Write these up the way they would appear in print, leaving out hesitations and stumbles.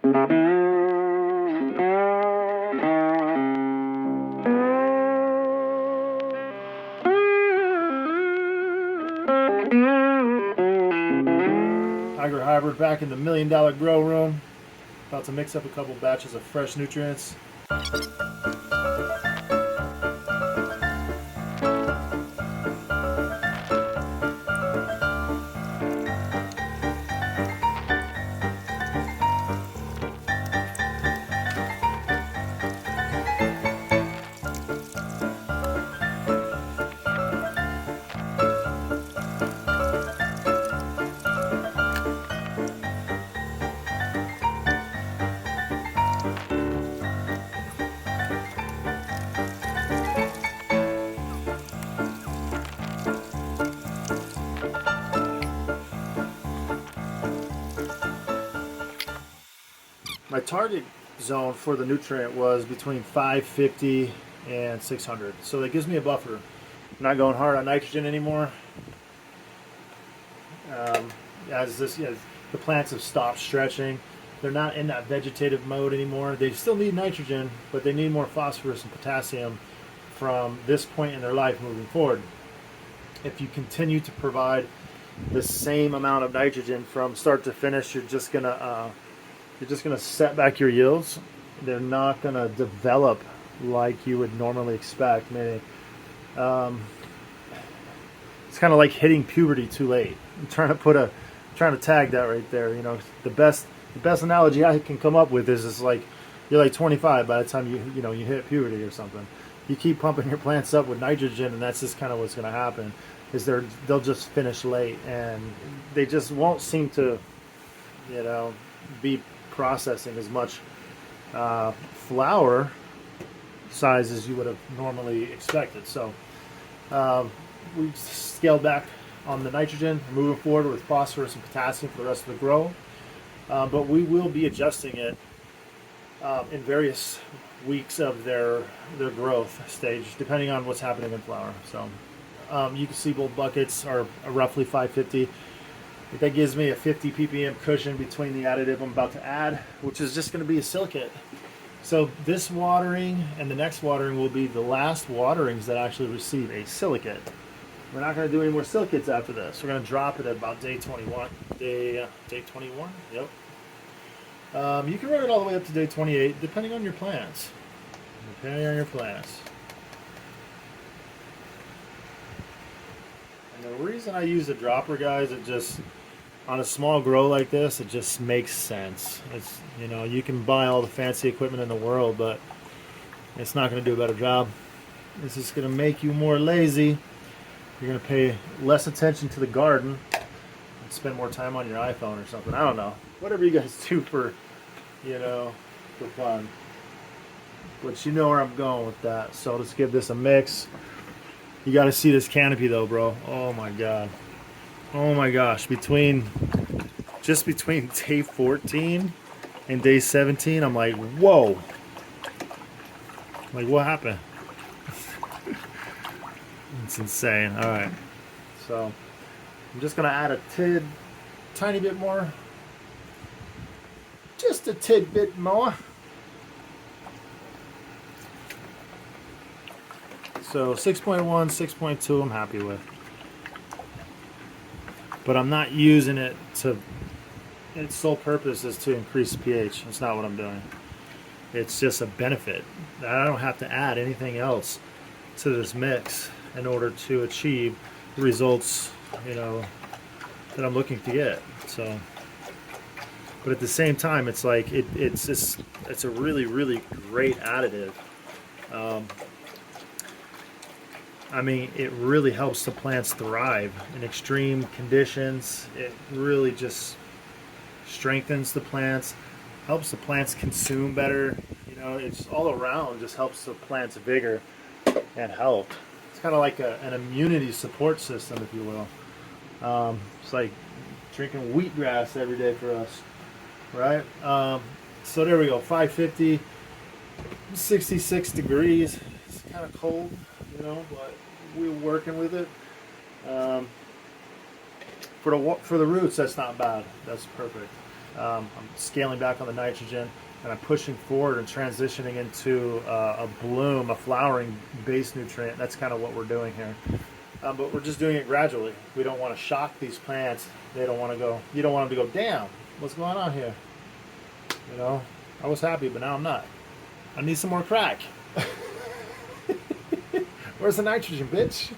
Tiger Hybrid back in the $1 million grow room. About to mix up a couple batches of fresh nutrients. My target zone for the nutrient was between 550 and 600, so that gives me a buffer. I'm not going hard on nitrogen anymore. As the plants have stopped stretching, they're not in that vegetative mode anymore. They still need nitrogen, but they need more phosphorus and potassium from this point in their life moving forward. If you continue to provide the same amount of nitrogen from start to finish, you're just gonna set back your yields. They're not gonna develop like you would normally expect. Meaning, it's kind of like hitting puberty too late. I'm trying to tag that right there. You know, the best analogy I can come up with is it's like you're like 25 by the time you hit puberty or something. You keep pumping your plants up with nitrogen, and that's just kind of what's going to happen. Is they'll just finish late, and they just won't seem to, be processing as much flower size as you would have normally expected. So we've scaled back on the nitrogen, moving forward with phosphorus and potassium for the rest of the grow. But we will be adjusting it in various weeks of their growth stage, depending on what's happening in flower. So you can see both buckets are roughly 550. That gives me a 50 ppm cushion between the additive I'm about to add, which is just going to be a silicate. So this watering and the next watering will be the last waterings that actually receive a silicate. We're not going to do any more silicates after this. We're going to drop it at about day 21. Day 21? Yep. You can run it all the way up to day 28, depending on your plants. Depending on your plants. And the reason I use a dropper, guys, it just, on a small grow like this, it just makes sense. It's, you can buy all the fancy equipment in the world, but it's not going to do a better job. It's just going to make you more lazy. You're going to pay less attention to the garden and spend more time on your iPhone or something. I don't know. Whatever you guys do for fun. But you know where I'm going with that. So let's give this a mix. You got to see this canopy though, bro. Oh my God. Oh my gosh. Just between day 14 and day 17, I'm like, whoa. Like, what happened? It's insane. All right. So I'm just going to add a tiny bit more. Just a tidbit more. So 6.1, 6.2 I'm happy with. But I'm not using it its sole purpose is to increase pH. That's not what I'm doing. It's just a benefit. I don't have to add anything else to this mix in order to achieve the results, that I'm looking to get. So, but at the same time, it's like it's a really, really great additive. I mean, it really helps the plants thrive in extreme conditions. It really just strengthens the plants, helps the plants consume better. It's all around just helps the plant's vigor and health. It's kind of like an immunity support system, if you will. It's like drinking wheatgrass every day for us, right? So there we go, 550, 66 degrees. It's kind of cold, but we're working with it. For the roots, that's not bad. That's perfect. I'm scaling back on the nitrogen, and I'm pushing forward and transitioning into a bloom, a flowering base nutrient. That's kind of what we're doing here. But we're just doing it gradually. We don't want to shock these plants. They don't want to go, you don't want them to go, damn, what's going on here? You know, I was happy, but now I'm not. I need some more crack. Where's the nitrogen, bitch?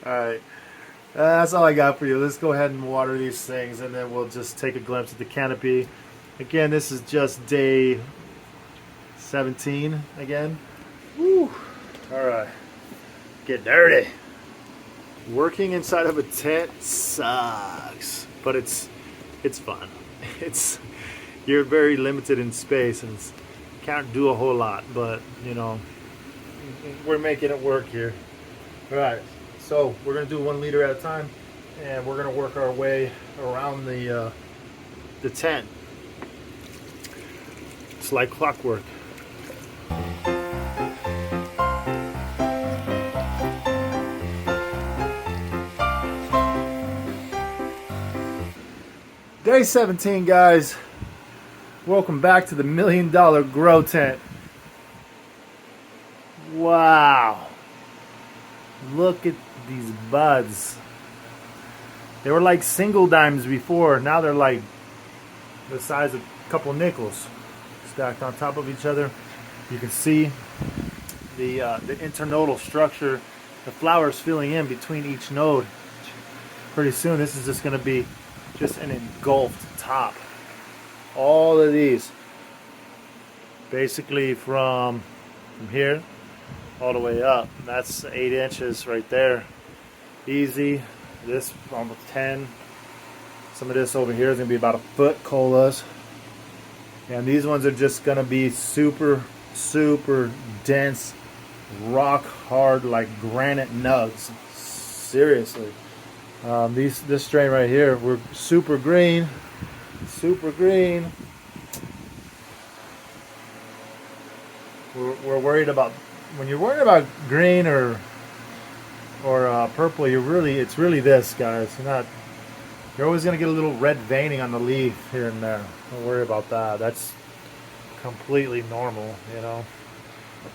All right. That's all I got for you. Let's go ahead and water these things, and then we'll just take a glimpse at the canopy. Again, this is just day 17 again. Woo. All right. Get dirty. Working inside of a tent sucks, but it's fun. You're very limited in space and can't do a whole lot, but you know, we're making it work here. All right. So we're going to do 1 liter at a time, and we're going to work our way around the tent. It's like clockwork. Day 17, guys. Welcome back to the $1 Million Grow Tent. Wow. Look at these buds. They were like single dimes before. Now they're like the size of a couple nickels stacked on top of each other. You can see the internodal structure, the flowers filling in between each node. Pretty soon this is just going to be just an engulfed top. All of these basically from here all the way up. That's 8 inches right there. Easy. This almost 10. Some of this over here is going to be about 1 foot colas. And these ones are just going to be super, super dense, rock hard, like granite nugs. Seriously. This strain right here, we're super green. Super green. We're worried about, when you're worried about green or purple, it's really this, guys. You're always going to get a little red veining on the leaf here and there. Don't worry about that. That's completely normal, you know.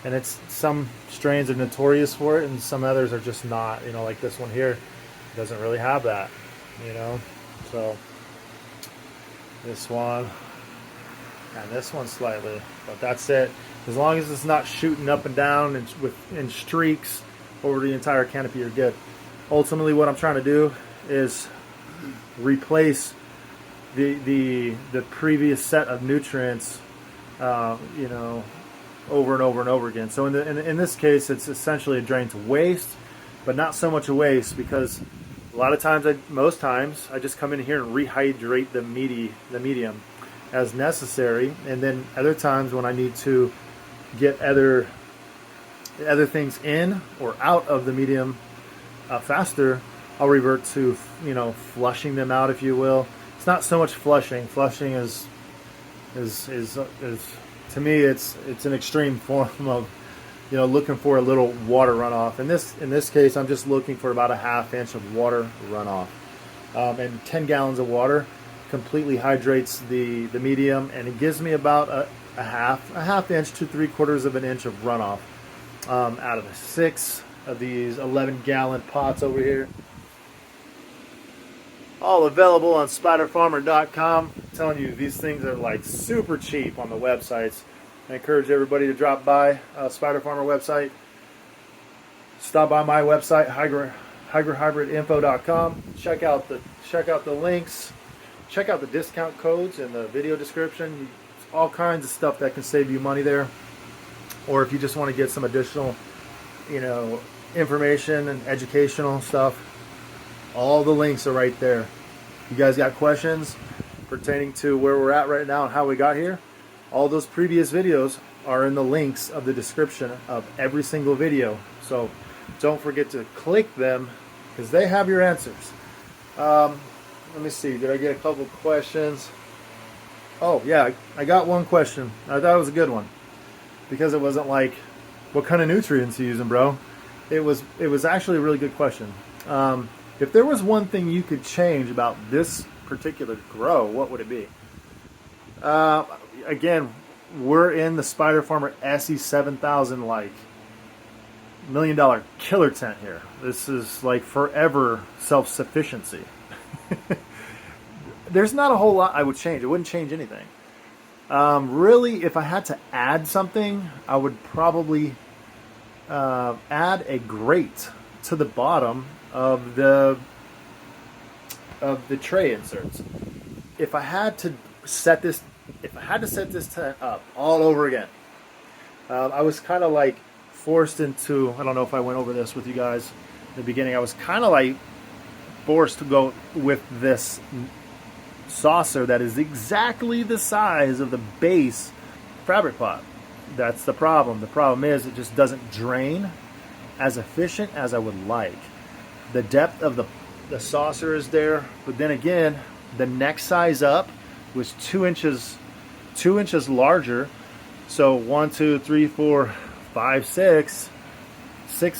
And some strains are notorious for it, and some others are just not. You know, like this one here doesn't really have that, you know. So this one and this one slightly, but that's it. As long as it's not shooting up and down in streaks over the entire canopy, you're good. Ultimately, what I'm trying to do is replace the previous set of nutrients, you know, over and over and over again. So in this case, it's essentially a drain to waste, but not so much a waste, because a lot of times, most times, I just come in here and rehydrate the medium as necessary, and then other times when I need to get other things in or out of the medium faster, I'll revert to, you know, flushing them out, if you will. It's not so much flushing. Flushing is to me, it's an extreme form of, you know, looking for a little water runoff. In this case, I'm just looking for about a 1/2 inch of water runoff, and 10 gallons of water completely hydrates the medium, and it gives me about a half inch to 3/4 of an inch of runoff out of the 6 of these 11-gallon pots over here. All available on spiderfarmer.com. I'm telling you, these things are like super cheap on the websites. I encourage everybody to drop by Spider Farmer website. Stop by my website, hygrahybridinfo.com. Check out the links. Check out the discount codes in the video description. All kinds of stuff that can save you money there. Or if you just want to get some additional, you know, information and educational stuff, all the links are right there. You guys got questions pertaining to where we're at right now and how we got here? All those previous videos are in the links of the description of every single video. So don't forget to click them, because they have your answers. Let me see. Did I get a couple questions? Oh, yeah. I got one question. I thought it was a good one, because it wasn't like, what kind of nutrients are you using, bro? It was actually a really good question. If there was one thing you could change about this particular grow, what would it be? Again, we're in the Spider Farmer SE 7000 like $1 million killer tent here. This is like forever self-sufficiency. There's not a whole lot I would change. It wouldn't change anything. Really, if I had to add something, I would probably add a grate to the bottom of the tray inserts. If I had to set this tent up all over again, I was kind of like forced into, I don't know if I went over this with you guys in the beginning, I was kind of like forced to go with this saucer that is exactly the size of the base fabric pot. That's the problem. The problem is it just doesn't drain as efficient as I would like. The depth of the saucer is there, but then again, the next size up was 2 inches larger. So 1, 2, 3, 4, 5, 6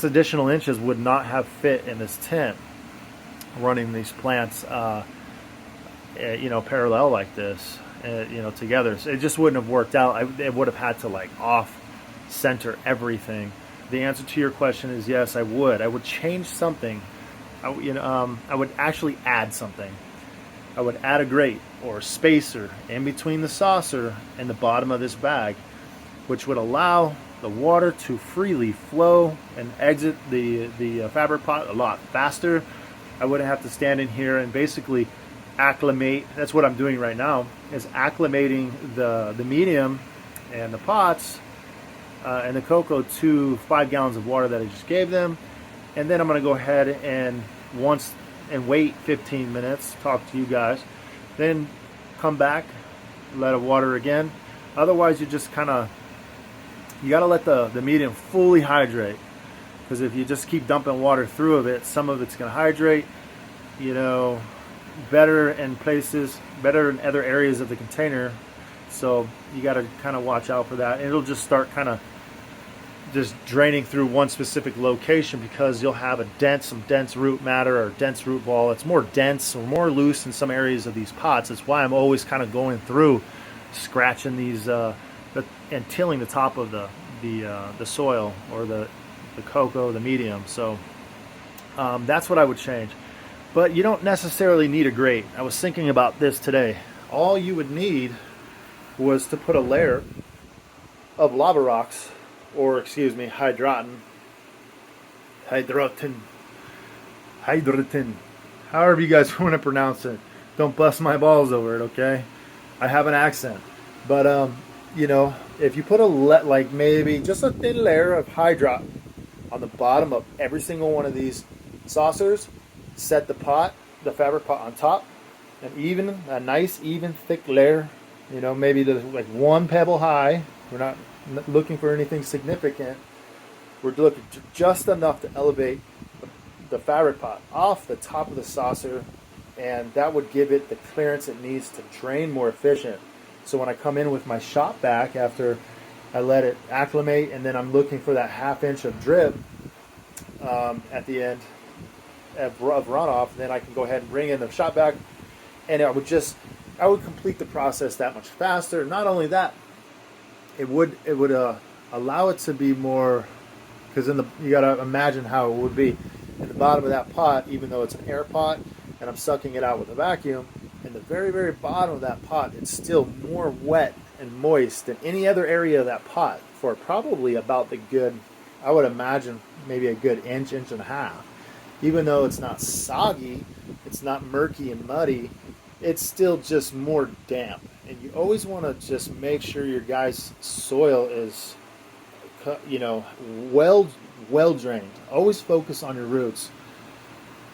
additional inches would not have fit in this tent running these plants parallel like this, together. So it just wouldn't have worked out. It would have had to like off center everything. The answer to your question is yes, I would. I would change something. I would actually add something. I would add a grate or a spacer in between the saucer and the bottom of this bag, which would allow the water to freely flow and exit the fabric pot a lot faster. I wouldn't have to stand in here and basically acclimate. That's what I'm doing right now, is acclimating the medium and the pots and the cocoa to 5 gallons of water that I just gave them. And then I'm going to go ahead and wait 15 minutes, talk to you guys, then come back, let it water again. Otherwise, you just kind of, you got to let the medium fully hydrate, because if you just keep dumping water through of it, some of it's going to hydrate, better in places, better in other areas of the container. So you got to kind of watch out for that. And it'll just start kind of just draining through one specific location, because you'll have some dense root matter or dense root ball. It's more dense or more loose in some areas of these pots. That's why I'm always kind of going through, scratching these and tilling the top of the soil or the cocoa, the medium. So that's what I would change. But you don't necessarily need a grate. I was thinking about this today. All you would need was to put a layer of lava rocks, or hydrotin, however you guys want to pronounce it. Don't bust my balls over it, okay? I have an accent. But if you put maybe just a thin layer of hydrot on the bottom of every single one of these saucers, set the fabric pot on top, and a nice even thick layer, maybe like 1 pebble high. We're not looking for anything significant. We're looking just enough to elevate the fabric pot off the top of the saucer, and that would give it the clearance it needs to drain more efficient. So when I come in with my shop vac after I let it acclimate, and then I'm looking for that 1/2 inch of drip at the end of runoff, then I can go ahead and bring in the shop vac, and I would complete the process that much faster. Not only that, it would allow it to be more, because you got to imagine how it would be in the bottom of that pot, even though it's an air pot and I'm sucking it out with a vacuum. In the very, very bottom of that pot, it's still more wet and moist than any other area of that pot for probably about the good, I would imagine, maybe a good inch and a half. Even though it's not soggy, it's not murky and muddy, it's still just more damp. And you always want to just make sure your guys' soil is, well drained. Always focus on your roots.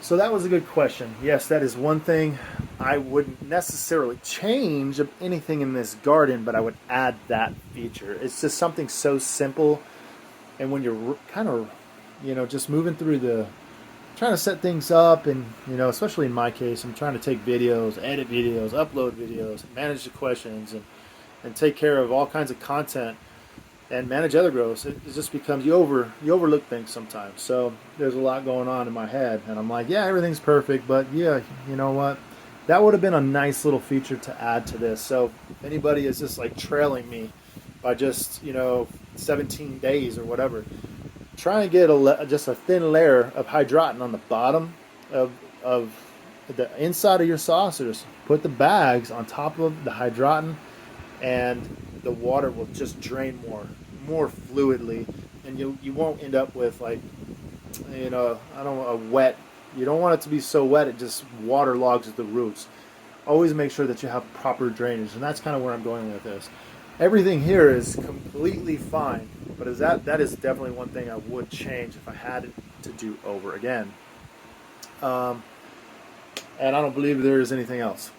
So that was a good question. Yes, that is one thing I wouldn't necessarily change of anything in this garden, but I would add that feature. It's just something so simple. And when you're kind of, just moving through trying to set things up, and especially in my case, I'm trying to take videos, edit videos, upload videos, manage the questions, and take care of all kinds of content, and manage other growths. It just becomes, you overlook things sometimes. So there's a lot going on in my head, and I'm like, yeah, everything's perfect, but yeah, you know what? that would have been a nice little feature to add to this. So if anybody is just like trailing me by just, 17 days or whatever, try and get just a thin layer of hydroton on the bottom of the inside of your saucers. Put the bags on top of the hydroton, and the water will just drain more fluidly, and you won't end up with like, I don't want a wet. You don't want it to be so wet it just waterlogs the roots. Always make sure that you have proper drainage, and that's kind of where I'm going with this. Everything here is completely fine, but that is definitely one thing I would change if I had it to do over again. And I don't believe there is anything else.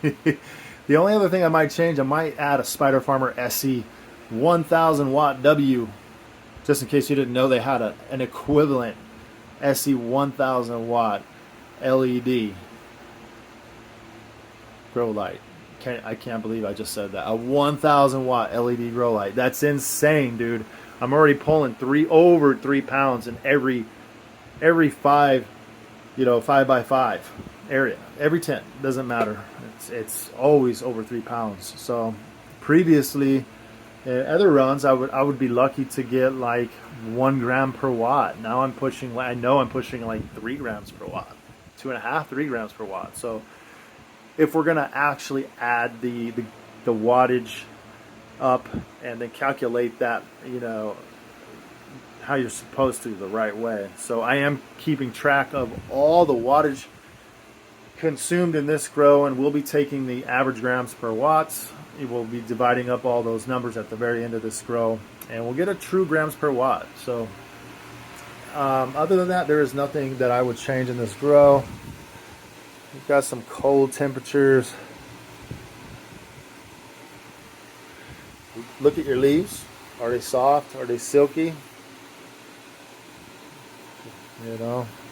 The only other thing I might change, I might add a Spider Farmer SE 1000 watt W, just in case you didn't know they had an equivalent SE 1000 watt LED grow light. I can't believe I just said that. A 1000 watt LED grow light. That's insane, dude. I'm already pulling over 3 pounds in every 5 5x5 area. Every tent, doesn't matter. It's always over 3 pounds. So previously, other runs I would be lucky to get like 1 gram per watt. Now I'm pushing. I know I'm pushing like 3 grams per watt, 2.5, 3 grams per watt. So if we're gonna actually add the wattage up and then calculate that, how you're supposed to, the right way. So I am keeping track of all the wattage consumed in this grow, and we'll be taking the average grams per watts. We'll be dividing up all those numbers at the very end of this grow, and we'll get a true grams per watt. So other than that, there is nothing that I would change in this grow. We've got some cold temperatures. Look at your leaves. Are they soft? Are they silky?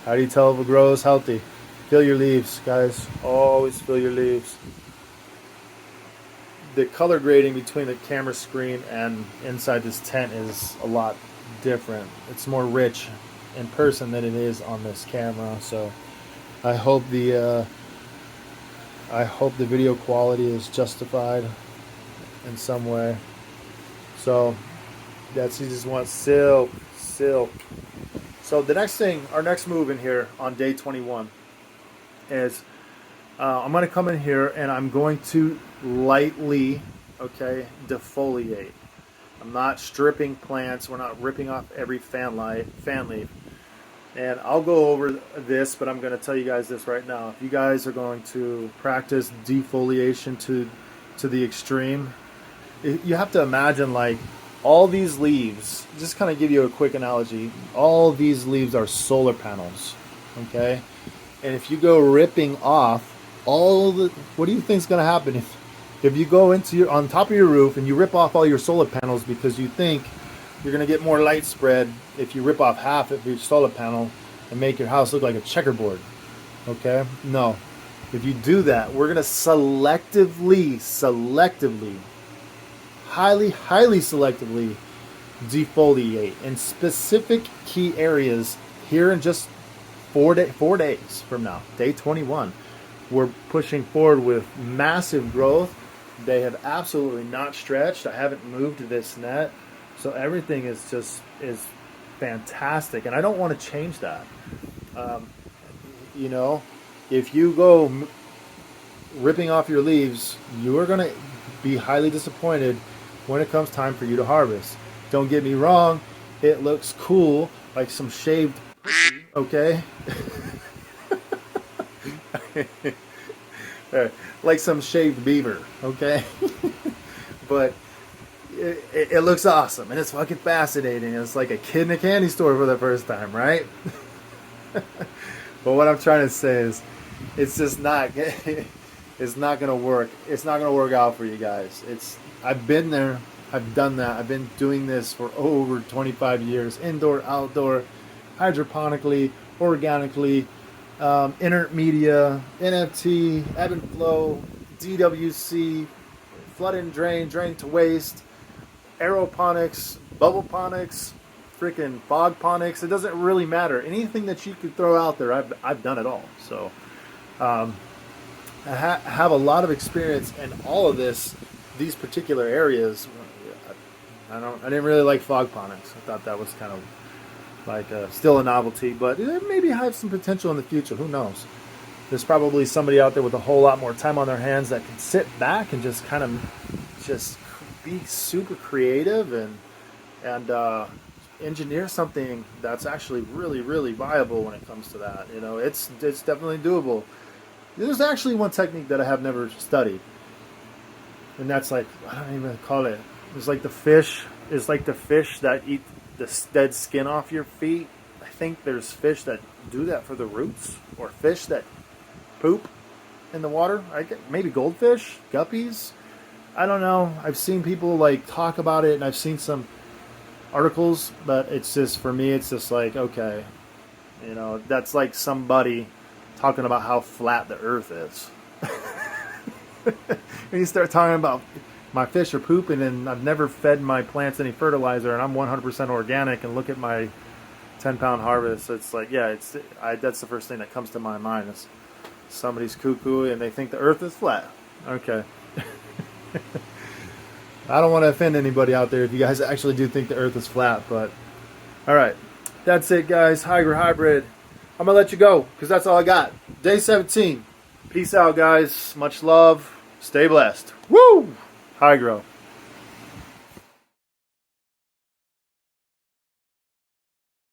How do you tell if a grow is healthy? Feel your leaves, guys. Always feel your leaves. The color grading between the camera screen and inside this tent is a lot different. It's more rich in person than it is on this camera. So I hope the video quality is justified in some way. So that's, you just want silk. So the next thing, our next move in here on day 21 is I'm going to come in here and I'm going to lightly, defoliate. I'm not stripping plants. We're not ripping off every fan leaf. And I'll go over this, but I'm going to tell you guys this right now. If you guys are going to practice defoliation to the extreme, you have to imagine like all these leaves, just kind of give you a quick analogy, all these leaves are solar panels, okay? And if you go ripping off what do you think is going to happen if you go on top of your roof and you rip off all your solar panels because you think you're going to get more light spread if you rip off half of your solar panel and make your house look like a checkerboard, okay? No. If you do that, we're going to selectively, highly selectively defoliate in specific key areas here in just 4 days from now, day 21. We're pushing forward with massive growth. They have absolutely not stretched. I haven't moved this net. So everything is fantastic, and I don't want to change that. If you go ripping off your leaves, you are going to be highly disappointed when it comes time for you to harvest. Don't get me wrong, it looks cool, like some shaved pussy, okay? Like some shaved beaver, okay? But it looks awesome, and it's fucking fascinating. It's like a kid in a candy store for the first time, right? But what I'm trying to say is, it's just not. It's not gonna work. It's not gonna work out for you guys. I've been there. I've done that. I've been doing this for over 25 years, indoor, outdoor, hydroponically, organically, inert media, NFT, ebb and flow, DWC, flood and drain to waste, aeroponics, bubble ponics, freaking fog ponics. It doesn't really matter. Anything that you could throw out there, I've done it all. So have a lot of experience in all of these particular areas. I didn't really like fog ponics. I thought that was kind of like still a novelty, but it maybe have some potential in the future. Who knows? There's probably somebody out there with a whole lot more time on their hands that can sit back and just kind of just be super creative and engineer something that's actually really, really viable when it comes to that. You know, it's definitely doable. There's actually one technique that I have never studied, and that's like, I don't even call it. It's like the fish. It's like the fish that eat the dead skin off your feet. I think there's fish that do that for the roots, or fish that poop in the water. Maybe goldfish, guppies. I don't know. I've seen people like talk about it, and I've seen some articles, but it's just, for me, it's just like, okay, you know, that's like somebody talking about how flat the earth is. When you start talking about my fish are pooping and I've never fed my plants any fertilizer and I'm 100% organic, and look at my 10-pound harvest, it's like, yeah, that's the first thing that comes to my mind is somebody's cuckoo and they think the earth is flat. Okay. I don't want to offend anybody out there if you guys actually do think the earth is flat, but all right. That's it, guys. Hygro Hybrid. I'm going to let you go because that's all I got. Day 17. Peace out, guys. Much love. Stay blessed. Woo! Hygro.